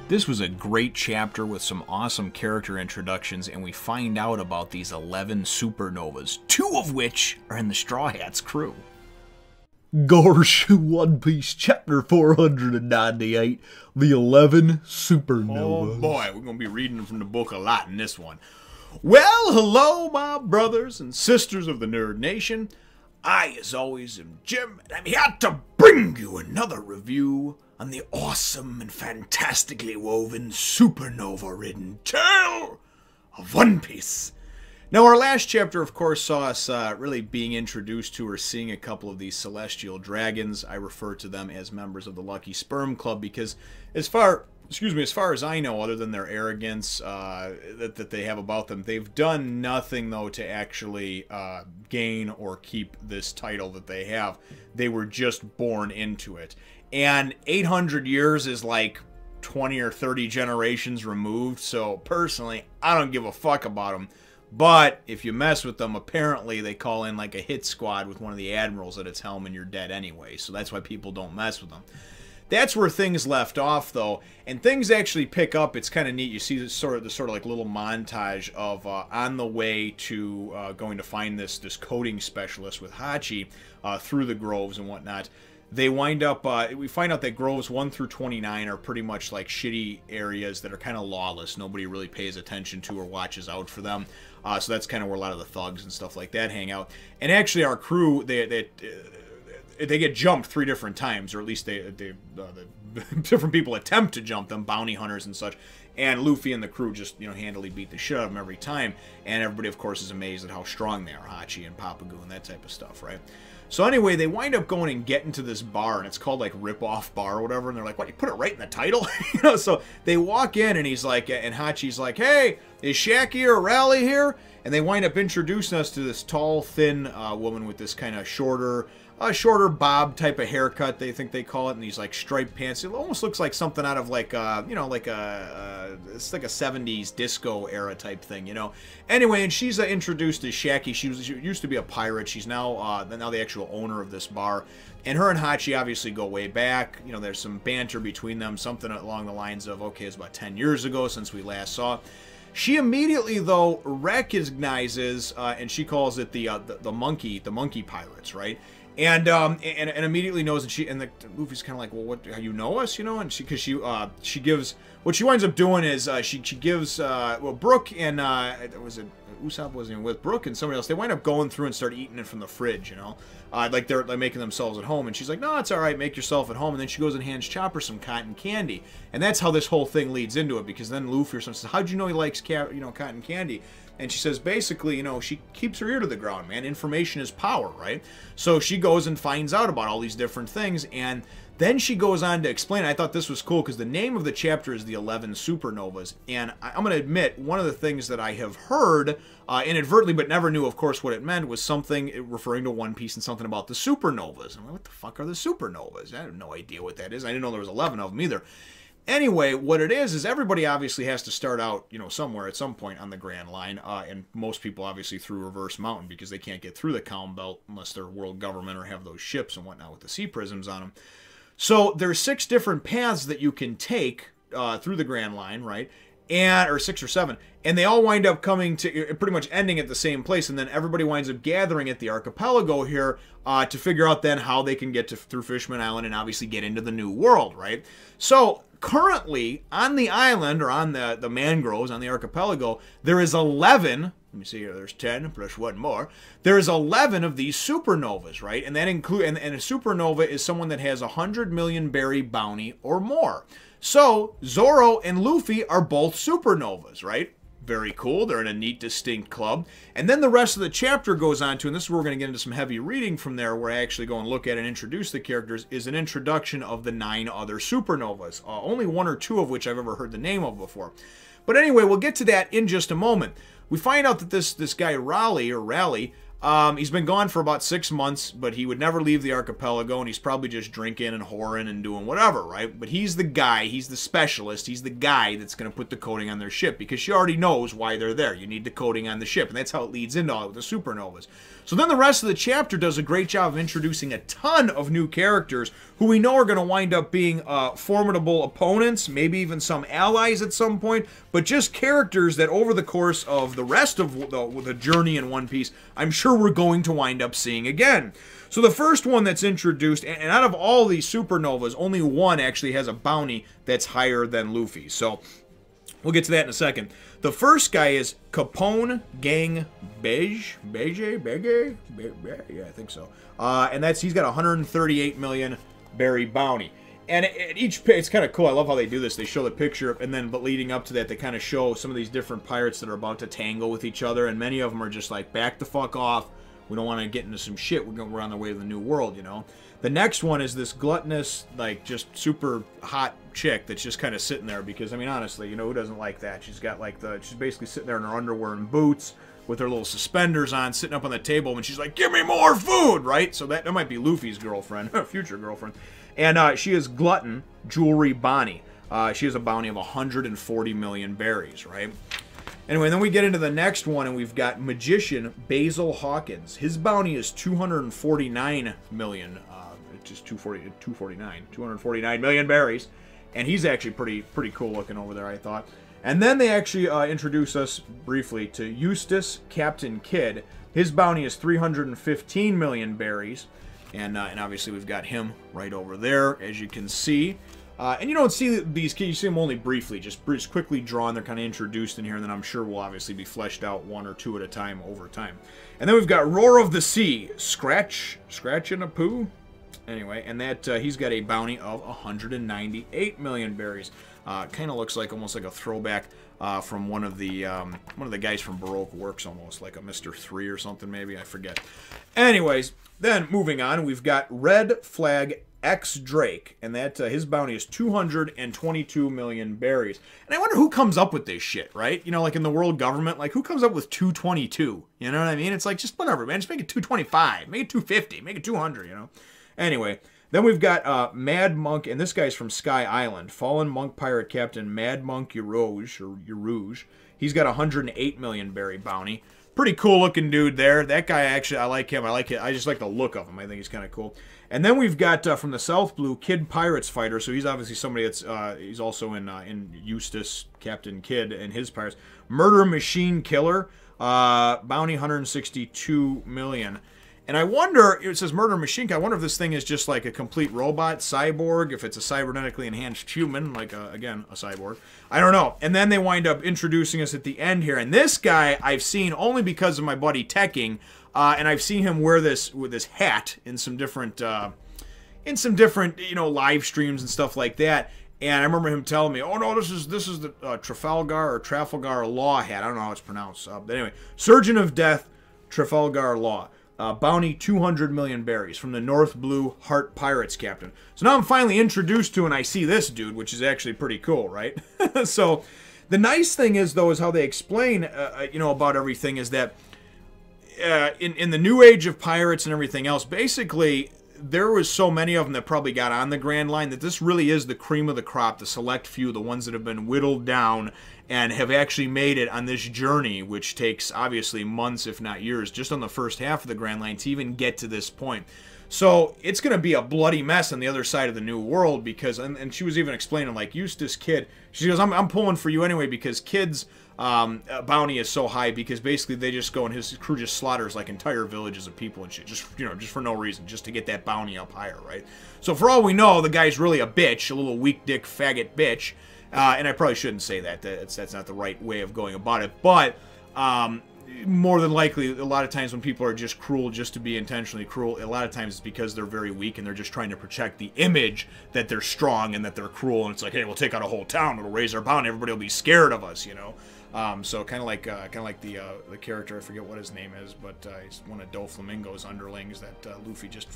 This was a great chapter with some awesome character introductions, and we find out about these 11 supernovas, 2 of which are in the Straw Hats crew. Gosh, One Piece chapter 498, the 11 supernovas. Oh boy, we're going to be reading from the book a lot in this one. Well, hello my brothers and sisters of the Nerd Nation. I, as always, am Jim, and I'm here to bring you another review on the awesome and fantastically woven supernova-ridden tale of One Piece. Now, our last chapter, of course, saw us really being introduced to or seeing a couple of these celestial dragons. I refer to them as members of the Lucky Sperm Club because as far as I know, other than their arrogance that they have about them, they've done nothing, though, to actually gain or keep this title that they have. They were just born into it. And 800 years is like 20 or 30 generations removed, so personally, I don't give a fuck about them. But if you mess with them, apparently they call in like a hit squad with one of the admirals at its helm and you're dead anyway, so that's why people don't mess with them. That's where things left off, though, and things actually pick up. It's kind of neat. You see this sort of like little montage of on the way to going to find this coding specialist with Hachi through the groves and whatnot. They wind up, we find out that groves 1 through 29 are pretty much like shitty areas that are kind of lawless. Nobody really pays attention to or watches out for them. So that's kind of where a lot of the thugs and stuff like that hang out. And actually our crew, they get jumped 3 different times, or at least the different people attempt to jump them, bounty hunters and such. And Luffy and the crew just, handily beat the shit out of them every time. And everybody, of course, is amazed at how strong they are, Hachi and Papagu and that type of stuff, right? So anyway, they wind up going and getting to this bar, and it's called like Rip Off Bar or whatever. And they're like, "What? You put it right in the title?" So they walk in, and he's like, and Hachi's like, "Hey, is Shaki or Raleigh here?" And they wind up introducing us to this tall, thin woman with this kind of shorter bob type of haircut, they think they call it, and these like striped pants. It almost looks like something out of like it's like a 70s disco era type thing, Anyway, and she's introduced as Shaki. She used to be a pirate. She's now the actual owner of this bar. And her and Hachi obviously go way back. There's some banter between them, something along the lines of, okay, it's about 10 years ago since we last saw. She immediately, though, recognizes, and she calls it the monkey pirates, right? And immediately knows that the Luffy's kind of like, well, what, how you know us, and she gives, what she winds up doing is she gives Brook and was it Usopp wasn't even with Brook and somebody else, they wind up going through and start eating it from the fridge, like they're making themselves at home, and she's like, no, it's all right, make yourself at home. And then she goes and hands Chopper some cotton candy, and that's how this whole thing leads into it, because then Luffy or something says, how'd you know he likes cotton candy? And she says, basically, she keeps her ear to the ground, man. Information is power, right? So she goes and finds out about all these different things, and then she goes on to explain. I thought this was cool, because the name of the chapter is the 11 Supernovas, and I'm going to admit, one of the things that I have heard inadvertently, but never knew, of course, what it meant, was something referring to One Piece and something about the supernovas. I'm like, what the fuck are the supernovas? I have no idea what that is. I didn't know there was 11 of them either. Anyway, what it is everybody obviously has to start out, somewhere at some point on the Grand Line, and most people obviously through Reverse Mountain, because they can't get through the Calm Belt unless they're world government or have those ships and whatnot with the sea prisms on them. So there's 6 different paths that you can take through the Grand Line, right? Or 6 or 7, and they all wind up coming to pretty much ending at the same place, and then everybody winds up gathering at the archipelago here to figure out then how they can get through Fishman Island and obviously get into the New World, right? So currently on the island, or on the mangroves on the archipelago, there is 11. Let me see here. There's 10 plus 1 more. There's 11 of these supernovas, right? And that include and a supernova is someone that has 100 million berry bounty or more. So Zoro and Luffy are both supernovas, right? Very cool. They're in a neat, distinct club. And then the rest of the chapter goes on to, and this is where we're going to get into some heavy reading from there, where I actually go and look at and introduce the characters, is an introduction of the 9 other supernovas. Only 1 or 2 of which I've ever heard the name of before. But anyway, we'll get to that in just a moment. We find out that this guy Raleigh He's been gone for about 6 months, but he would never leave the archipelago, and he's probably just drinking and whoring and doing whatever, right? But he's the guy, he's the specialist, he's the guy that's going to put the coating on their ship, because she already knows why they're there. You need the coating on the ship, and that's how it leads into all of the supernovas. So then the rest of the chapter does a great job of introducing a ton of new characters who we know are going to wind up being formidable opponents, maybe even some allies at some point, but just characters that over the course of the rest of the journey in One Piece, I'm sure we're going to wind up seeing again. So the first one that's introduced, and out of all these supernovas, only one actually has a bounty that's higher than Luffy. So we'll get to that in a second. The first guy is Capone Gang Beige? Yeah, I think so. And he's got 138 million berry bounty. And it's kind of cool. I love how they do this. They show the picture, and then but leading up to that, they kind of show some of these different pirates that are about to tangle with each other, and many of them are just like, back the fuck off. We don't want to get into some shit. We're on the way to the new world, you know? The next one is this gluttonous, like, just super hot chick that's just kind of sitting there because, I mean, honestly, you know, who doesn't like that? She's got, like, she's basically sitting there in her underwear and boots with her little suspenders on, sitting up on the table, and she's like, give me more food, right? So that might be Luffy's girlfriend, future girlfriend. And she is Glutton Jewelry Bonnie. She has a bounty of 140 million berries, right? Anyway, then we get into the next one, and we've got Magician Basil Hawkins. His bounty is 249 million, just 249 million berries, and he's actually pretty cool looking over there, I thought. And then they actually introduce us briefly to Eustace Captain Kidd. His bounty is 315 million berries, and obviously we've got him right over there, as you can see. And you don't see these kids, you see them only briefly, just quickly drawn. They're kind of introduced in here, and then I'm sure will obviously be fleshed out one or two at a time over time. And then we've got Roar of the Sea, Scratch in a Poo. Anyway, and that he's got a bounty of 198 million berries. Kind of looks like almost like a throwback from one of the guys from Baroque Works, almost like a Mr. 3 or something, maybe, I forget. Anyways, then moving on, we've got Red Flag X Drake, and that his bounty is 222 million berries. And I wonder who comes up with this shit, right? You know, like in the world government, like who comes up with 222? You know what I mean? It's like, just whatever, man. Just make it 225, make it 250, make it 200, you know? Anyway, then we've got Mad Monk, and this guy's from Sky Island. Fallen Monk Pirate Captain Mad Monk Urouge. He's got 108 million berry bounty. Pretty cool looking dude there. That guy, actually, I like him. I like it. I just like the look of him. I think he's kind of cool. And then we've got from the South Blue, Kid Pirates Fighter. So he's obviously somebody that's he's also in Eustace Captain Kidd and his pirates. Murder Machine Killer, bounty 162 million. And I wonder, it says Murder Machine, I wonder if this thing is just like a complete robot, cyborg, if it's a cybernetically enhanced human, like, again, a cyborg. I don't know. And then they wind up introducing us at the end here. And this guy I've seen only because of my buddy Teching, and I've seen him wear this with this hat in some different, you know, live streams and stuff like that. And I remember him telling me, oh, no, this is the Trafalgar Law hat. I don't know how it's pronounced. But anyway, Surgeon of Death, Trafalgar Law. Bounty 200 million berries from the North Blue Heart Pirates captain. So now I'm finally introduced to, and I see this dude, which is actually pretty cool, right? So the nice thing is, though, is how they explain, you know, about everything is that in the new age of pirates and everything else, basically there was so many of them that probably got on the Grand Line that this really is the cream of the crop, the select few, the ones that have been whittled down and have actually made it on this journey, which takes obviously months, if not years, just on the first half of the Grand Line to even get to this point. So it's going to be a bloody mess on the other side of the New World because, and she was even explaining, like, Eustace Kidd, she goes, I'm pulling for you anyway because Kidd's bounty is so high because basically they just go and his crew just slaughters like entire villages of people and shit, just, you know, just for no reason, just to get that bounty up higher, right? So for all we know, the guy's really a bitch, a little weak dick faggot bitch, and I probably shouldn't say that. That's not the right way of going about it, but more than likely, a lot of times when people are just cruel just to be intentionally cruel, a lot of times it's because they're very weak and they're just trying to protect the image that they're strong and that they're cruel, and it's like, hey, we'll take out a whole town, it'll raise our bounty, everybody will be scared of us, you know? So kind of like the character, I forget what his name is, but he's one of Doflamingo's underlings that Luffy just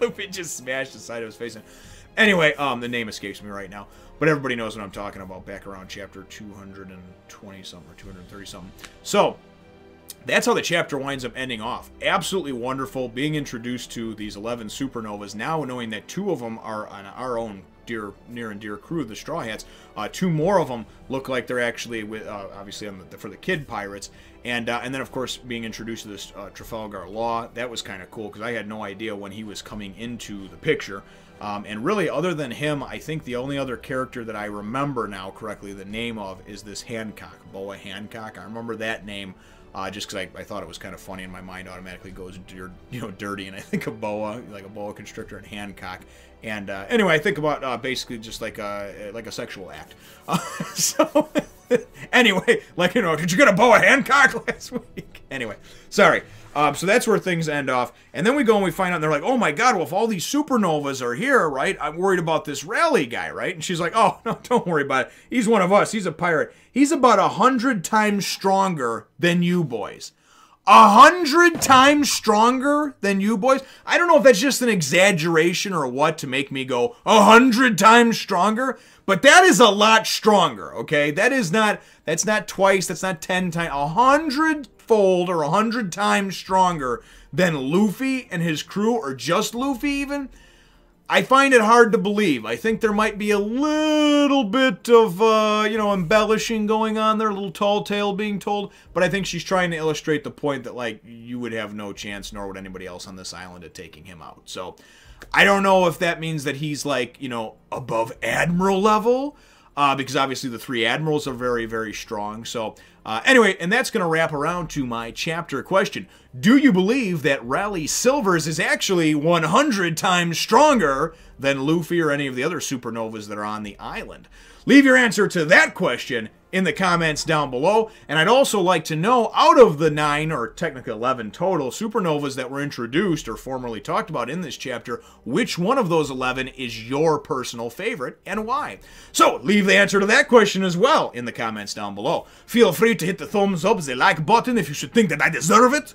Luffy just smashed the side of his face in. Anyway, the name escapes me right now, but everybody knows what I'm talking about back around chapter 220 something or 230 something. So that's how the chapter winds up ending off. Absolutely wonderful, being introduced to these 11 supernovas, now knowing that 2 of them are on our own near and dear crew, the Straw Hats. 2 more of them look like they're actually with, obviously on for the Kid Pirates, and then of course being introduced to this Trafalgar Law. That was kind of cool because I had no idea when he was coming into the picture. And really, other than him, I think the only other character that I remember now correctly the name of is this Hancock, Boa Hancock. I remember that name. Just because I thought it was kind of funny, and my mind automatically goes dirty, and I think of boa, like a boa constrictor, and Hancock. And anyway, I think about basically just like a sexual act. So anyway, did you get a boa Hancock last week? Anyway, sorry. So that's where things end off. And then we go and we find out, and they're like, oh my god, well, if all these supernovas are here, right, I'm worried about this Raleigh guy, right? And she's like, oh, no, don't worry about it. He's one of us. He's a pirate. He's about 100 times stronger than you boys. 100 times stronger than you boys? I don't know if that's just an exaggeration or what to make me go 100 times stronger, but that is a lot stronger, okay? That's not twice, that's not 10 times, 100-fold or 100 times stronger than Luffy and his crew, or just Luffy even. I find it hard to believe. I think there might be a little bit of, embellishing going on there, a little tall tale being told, but I think she's trying to illustrate the point that, like, you would have no chance, nor would anybody else on this island, at taking him out. So, I don't know if that means that he's, like, above Admiral level, because obviously the 3 Admirals are very, very strong. So, anyway, and that's going to wrap around to my chapter question. Do you believe that Raleigh Silvers is actually 100 times stronger than Luffy or any of the other supernovas that are on the island? Leave your answer to that question in the comments down below. And I'd also like to know, out of the 9, or technically 11 total, supernovas that were introduced or formerly talked about in this chapter, which one of those 11 is your personal favorite and why? So leave the answer to that question as well in the comments down below. Feel free to hit the thumbs up, the like button if you should think that I deserve it,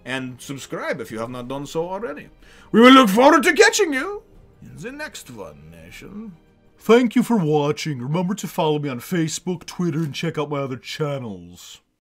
and subscribe if you have not done so already. We will look forward to catching you in the next one, Nation. Thank you for watching. Remember to follow me on Facebook, Twitter, and check out my other channels.